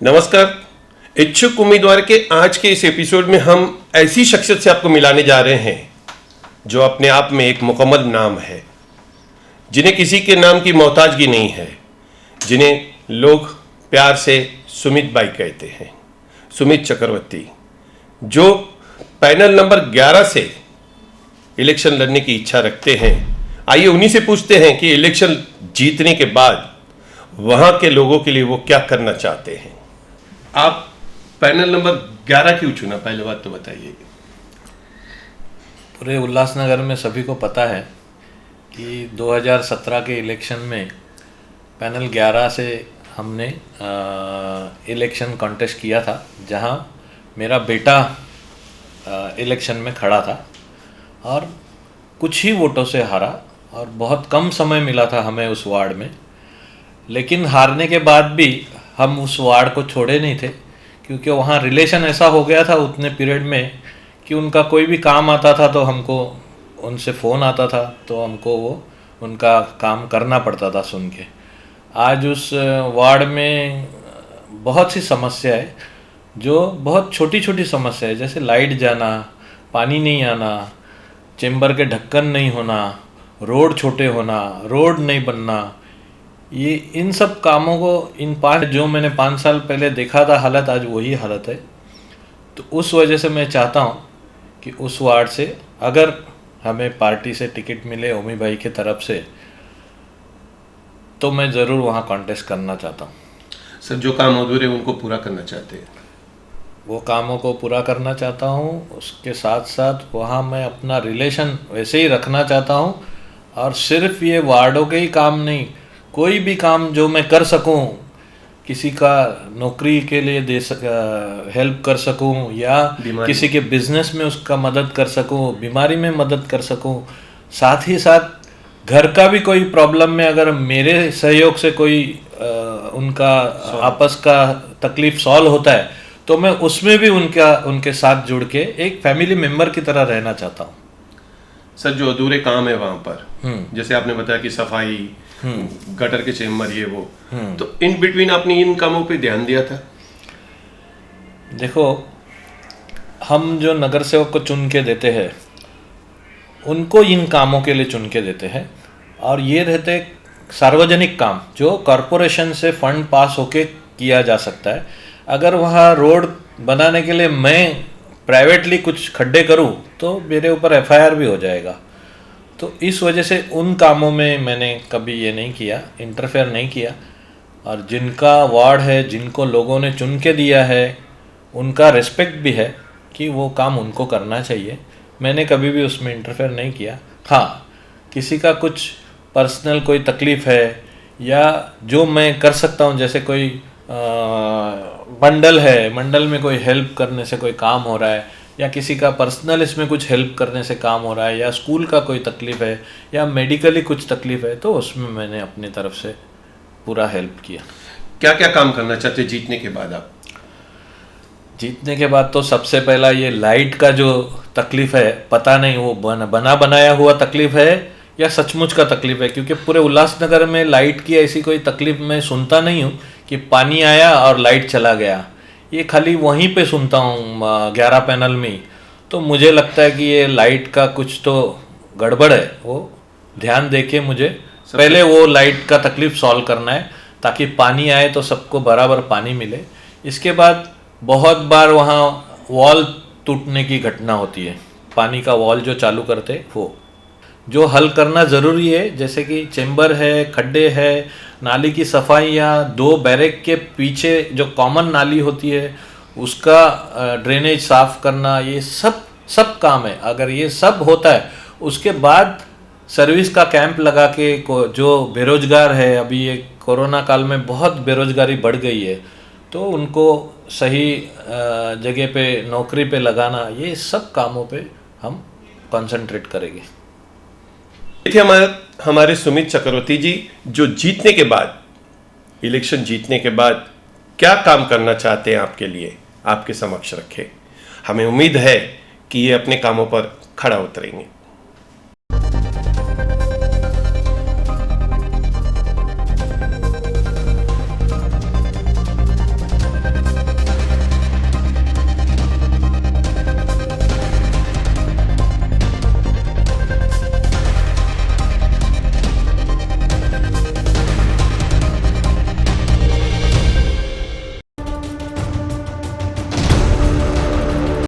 नमस्कार। इच्छुक उम्मीदवार के आज के इस एपिसोड में हम ऐसी शख्सियत से आपको मिलाने जा रहे हैं जो अपने आप में एक मुकम्मल नाम है, जिन्हें किसी के नाम की मोहताजगी नहीं है, जिन्हें लोग प्यार से सुमित भाई कहते हैं। सुमित चक्रवर्ती, जो पैनल नंबर 11 से इलेक्शन लड़ने की इच्छा रखते हैं। आइए उन्हीं से पूछते हैं कि इलेक्शन जीतने के बाद वहां के लोगों के लिए वो क्या करना चाहते हैं। आप पैनल नंबर 11 क्यों चुना, पहले बात तो बताइए। पूरे उल्लासनगर में सभी को पता है कि 2017 के इलेक्शन में पैनल 11 से हमने इलेक्शन कॉन्टेस्ट किया था, जहां मेरा बेटा इलेक्शन में खड़ा था और कुछ ही वोटों से हारा और बहुत कम समय मिला था हमें उस वार्ड में। लेकिन हारने के बाद भी हम उस वार्ड को छोड़े नहीं थे, क्योंकि वहाँ रिलेशन ऐसा हो गया था उतने पीरियड में कि उनका कोई भी काम आता था तो हमको उनसे फ़ोन आता था, तो हमको वो उनका काम करना पड़ता था सुन के। आज उस वार्ड में बहुत सी समस्या है, जो बहुत छोटी छोटी समस्या है, जैसे लाइट जाना, पानी नहीं आना, चेंबर के ढक्कन नहीं होना, रोड छोटे होना, रोड नहीं बनना। ये इन सब कामों को जो मैंने 5 साल पहले देखा था हालत, आज वही हालत है। तो उस वजह से मैं चाहता हूँ कि उस वार्ड से अगर हमें पार्टी से टिकट मिले ओमी भाई की तरफ से, तो मैं ज़रूर वहाँ कॉन्टेस्ट करना चाहता हूँ। सर, जो काम अधूरे उनको पूरा करना चाहते हैं। वो कामों को पूरा करना चाहता हूँ, उसके साथ साथ वहाँ मैं अपना रिलेशन वैसे ही रखना चाहता हूँ। और सिर्फ ये वार्डों के ही काम नहीं, कोई भी काम जो मैं कर सकूं, किसी का नौकरी के लिए हेल्प कर सकूं, या किसी के बिजनेस में उसका मदद कर सकूं, बीमारी में मदद कर सकूं, साथ ही साथ घर का भी कोई प्रॉब्लम में अगर मेरे सहयोग से कोई उनका आपस का तकलीफ सॉल्व होता है, तो मैं उसमें भी उनके साथ जुड़ के एक फैमिली मेम्बर की तरह रहना चाहता हूँ। सर, जो अधूरे काम है वहाँ पर, जैसे आपने बताया कि सफाई, गटर के चेम्बर, ये वो, तो इन बिटवीन आपने इन कामों पे ध्यान दिया था? देखो, हम जो नगर सेवक को चुन के देते हैं, उनको इन कामों के लिए चुन के देते हैं, और ये रहते सार्वजनिक काम जो कॉरपोरेशन से फंड पास होके किया जा सकता है। अगर वहाँ रोड बनाने के लिए मैं प्राइवेटली कुछ खड्डे करूँ तो मेरे ऊपर FIR भी हो जाएगा। तो इस वजह से उन कामों में मैंने कभी ये नहीं किया, इंटरफेयर नहीं किया। और जिनका वार्ड है, जिनको लोगों ने चुन के दिया है, उनका रिस्पेक्ट भी है कि वो काम उनको करना चाहिए। मैंने कभी भी उसमें इंटरफेयर नहीं किया। हाँ, किसी का कुछ पर्सनल कोई तकलीफ़ है या जो मैं कर सकता हूँ, जैसे कोई मंडल है, मंडल में कोई हेल्प करने से कोई काम हो रहा है, या किसी का पर्सनल इसमें कुछ हेल्प करने से काम हो रहा है, या स्कूल का कोई तकलीफ़ है, या मेडिकली कुछ तकलीफ़ है, तो उसमें मैंने अपनी तरफ से पूरा हेल्प किया। क्या क्या काम करना चाहते जीतने के बाद आप? जीतने के बाद तो सबसे पहला ये लाइट का जो तकलीफ़ है, पता नहीं वो बना बनाया हुआ तकलीफ़ है या सचमुच का तकलीफ़ है, क्योंकि पूरे उल्लासनगर में लाइट की ऐसी कोई तकलीफ़ मैं सुनता नहीं हूँ कि पानी आया और लाइट चला गया। ये खाली वहीं पे सुनता हूँ 11 पैनल में ही। तो मुझे लगता है कि ये लाइट का कुछ तो गड़बड़ है, वो ध्यान देके मुझे पहले वो लाइट का तकलीफ़ सॉल्व करना है, ताकि पानी आए तो सबको बराबर पानी मिले। इसके बाद बहुत बार वहाँ वॉल टूटने की घटना होती है, पानी का वॉल जो चालू करते वो, जो हल करना ज़रूरी है। जैसे कि चेंबर है, खड्डे है, नाली की सफाई, या 2 बैरक के पीछे जो कॉमन नाली होती है उसका ड्रेनेज साफ़ करना, ये सब काम है। अगर ये सब होता है, उसके बाद सर्विस का कैंप लगा के जो बेरोजगार है, अभी ये कोरोना काल में बहुत बेरोजगारी बढ़ गई है, तो उनको सही जगह पे नौकरी पे लगाना, ये सब कामों पे हम कंसंट्रेट करेंगे। हमारे सुमित चक्रवर्ती जी, जो जीतने के बाद, इलेक्शन जीतने के बाद क्या काम करना चाहते हैं आपके लिए, आपके समक्ष रखे। हमें उम्मीद है कि ये अपने कामों पर खड़ा उतरेंगे।